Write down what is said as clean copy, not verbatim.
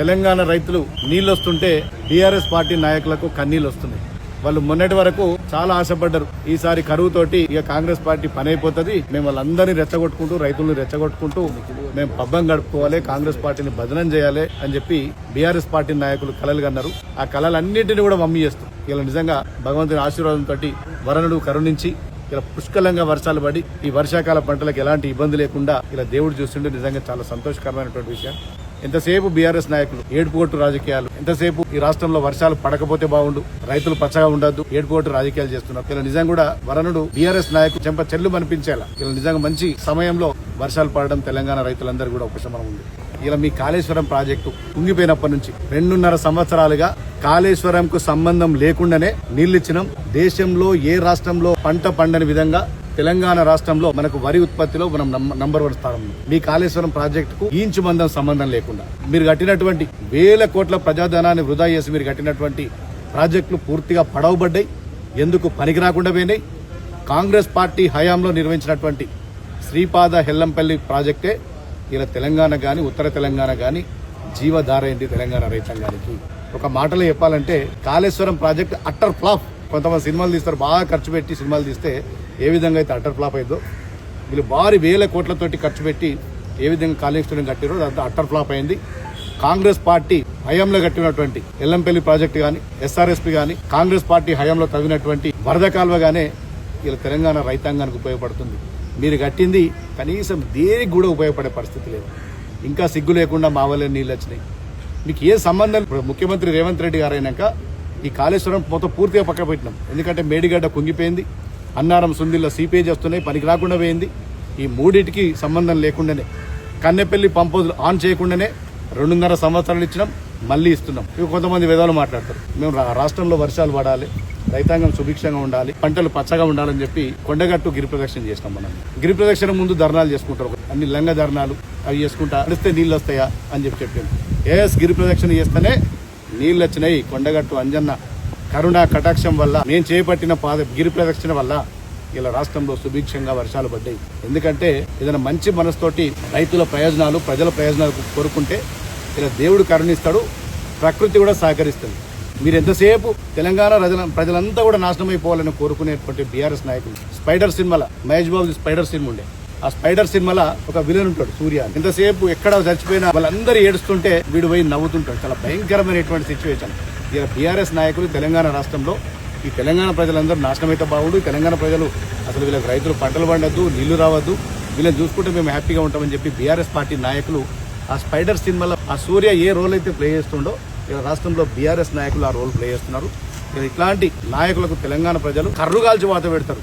తెలంగాణ రైతులు నీళ్లు వస్తుంటే బీఆర్ఎస్ పార్టీ నాయకులకు కన్నీళ్లు వస్తున్నాయి. వాళ్ళు మొన్నటి వరకు చాలా ఆశపడ్డారు, ఈసారి కరువు తోటి ఇక కాంగ్రెస్ పార్టీ పని అయిపోతుంది, మేము వాళ్ళందరినీ రెచ్చగొట్టుకుంటూ రైతులను రెచ్చగొట్టుకుంటూ మేము పబ్బం గడుపుకోవాలి, కాంగ్రెస్ పార్టీని బదనం చేయాలి అని చెప్పి బీఆర్ఎస్ పార్టీ నాయకులు కలలు కన్నారు. ఆ కలలన్నింటినీ కూడా మమ్మీ చేస్తాం. ఇలా నిజంగా భగవంతుని ఆశీర్వాదంతో వరుణుడు కరుణించి ఇలా పుష్కలంగా వర్షాలు పడి ఈ వర్షాకాల పంటలకు ఎలాంటి ఇబ్బంది లేకుండా ఇలా దేవుడు చూస్తుంటే నిజంగా చాలా సంతోషకరమైనటువంటి విషయం. ఎంతసేపు బీఆర్ఎస్ నాయకులు ఏడుపుగొట్టు రాజకీయాలు, ఎంతసేపు ఈ రాష్ట్రంలో వర్షాలు పడకపోతే బాగుండు, రైతులు పచ్చగా ఉండొద్దు, ఏడుపుగొట్టు రాజకీయాలు చేస్తున్నారు. ఇలా నిజంగా కూడా వరుణుడు బీఆర్ఎస్ నాయకులు చెంప చెల్లు అనిపించేలా ఇలా నిజంగా మంచి సమయంలో వర్షాలు పడడం తెలంగాణ రైతులందరూ కూడా ఉపశమనం ఉంది. ఇలా మీ కాళేశ్వరం ప్రాజెక్టు కుంగిపోయినప్పటి నుంచి 2.5 సంవత్సరాలుగా కాళేశ్వరంకు సంబంధం లేకుండానే నీళ్లిచ్చినాం. దేశంలో ఏ రాష్ట్రంలో పంట పండని విధంగా తెలంగాణ రాష్ట్రంలో మనకు వరి ఉత్పత్తిలో మనం నంబర్ 1 స్థానం. మీ కాళేశ్వరం ప్రాజెక్టుకు ఇంచు మందం సంబంధం లేకుండా మీరు కట్టినటువంటి వేల కోట్ల ప్రజాధనాన్ని వృధా చేసి మీరు కట్టినటువంటి ప్రాజెక్టులు పూర్తిగా పడవబడ్డాయి, ఎందుకు పనికి రాకుండా పోయినాయి. కాంగ్రెస్ పార్టీ హయాంలో నిర్వహించినటువంటి శ్రీపాద హెల్లంపల్లి ప్రాజెక్టే ఇలా తెలంగాణ గాని ఉత్తర తెలంగాణ గాని జీవధారైంది తెలంగాణ రైతాంగానికి. ఒక మాటలో చెప్పాలంటే కాళేశ్వరం ప్రాజెక్ట్ అట్టర్ ఫ్లాప్. కొంతమంది సినిమాలు తీస్తారు, బాగా ఖర్చు పెట్టి సినిమాలు తీస్తే ఏ విధంగా అయితే అట్టర్ ఫ్లాప్ అయిందో, వీళ్ళు భారీ వేల కోట్లతోటి ఖర్చు పెట్టి ఏ విధంగా కాళేశ్వరం కట్టారో అదంతా అట్టర్ ఫ్లాప్ అయింది. కాంగ్రెస్ పార్టీ హయాంలో కట్టినటువంటి ఎల్లంపల్లి ప్రాజెక్టు గాని ఎస్ఆర్ఎస్పీ గాని కాంగ్రెస్ పార్టీ హయాంలో తవ్వినటువంటి వరద కాలువ గానే ఇలా తెలంగాణ రైతాంగానికి ఉపయోగపడుతుంది. మీరు కట్టింది కనీసం దేనికి కూడా ఉపయోగపడే పరిస్థితి లేదు. ఇంకా సిగ్గు లేకుండా మా వల్లే నీళ్ళు వచ్చినాయి. మీకు ఏ సంబంధం? ముఖ్యమంత్రి రేవంత్ రెడ్డి గారు అయినాక ఈ కాళేశ్వరం మొత్తం పూర్తిగా పక్క పెట్టినాం. ఎందుకంటే మేడిగడ్డ కుంగిపోయింది, అన్నారం సుందిల్లో సీపేజ్ వస్తున్నాయి, పనికి రాకుండా పోయింది. ఈ మూడింటికి సంబంధం లేకుండానే కన్నెపల్లి పంప్ హౌస్ ఆన్ చేయకుండానే 2.5 సంవత్సరాలు ఇచ్చినాం, మళ్ళీ ఇస్తున్నాం. ఇవి కొంతమంది విధాలు మాట్లాడతారు, మేము రాష్ట్రంలో వర్షాలు పడాలి, రైతాంగం సుభిక్షంగా ఉండాలి, పంటలు పచ్చగా ఉండాలని చెప్పి కొండగట్టు గిరి ప్రదక్షిణ చేసినాం. మనం గిరి ప్రదక్షిణ ముందు ధర్నాలు చేసుకుంటారు, అన్ని లంగ ధర్నాలు అవి చేసుకుంటా నడిస్తే నీళ్ళు వస్తాయా అని చెప్పాను. గిరి ప్రదక్షిణ చేస్తేనే నీళ్ళు వచ్చినాయి. కొండగట్టు అంజన్న కరుణా కటాక్షం వల్ల నేను చేపట్టిన గిరి ప్రదక్షిణ వల్ల ఇలా రాష్ట్రంలో సుభిక్షంగా వర్షాలు పడ్డాయి. ఎందుకంటే ఏదైనా మంచి మనసుతోటి రైతుల ప్రయోజనాలు ప్రజల ప్రయోజనాలు కోరుకుంటే ఇలా దేవుడు కరుణిస్తాడు, ప్రకృతి కూడా సహకరిస్తుంది. మీరు ఎంతసేపు తెలంగాణ ప్రజలంతా కూడా నాశనం అయిపోవాలని కోరుకునేటువంటి బీఆర్ఎస్ నాయకులు స్పైడర్ సినిమాల మహేష్ బాబు స్పైడర్ సినిమా ఉండే, ఆ స్పైడర్ సినిమాలో ఒక విలన్ ఉంటాడు సూర్య. ఎంతసేపు ఎక్కడ చచ్చిపోయినా వాళ్ళందరూ ఏడుస్తుంటే వీడు పోయి నవ్వుతుంటాడు. చాలా భయంకరమైనటువంటి సిచ్యువేషన్. ఇలా బీఆర్ఎస్ నాయకులు తెలంగాణ రాష్ట్రంలో ఈ తెలంగాణ ప్రజలందరూ నాశనం అయితే బాగుండు, తెలంగాణ ప్రజలు అసలు వీళ్ళకి రైతులు పంటలు పండద్దు, నీళ్లు రావద్దు, వీళ్ళని చూసుకుంటే మేము హ్యాపీగా ఉంటామని చెప్పి బీఆర్ఎస్ పార్టీ నాయకులు ఆ స్పైడర్ సినిమాలో ఆ సూర్య ఏ రోల్ అయితే ప్లే చేస్తుండో ఇలా రాష్ట్రంలో బీఆర్ఎస్ నాయకులు ఆ రోల్ ప్లే చేస్తున్నారు. ఇట్లాంటి నాయకులకు తెలంగాణ ప్రజలు కర్రుగాల్చి వాత పెడతారు.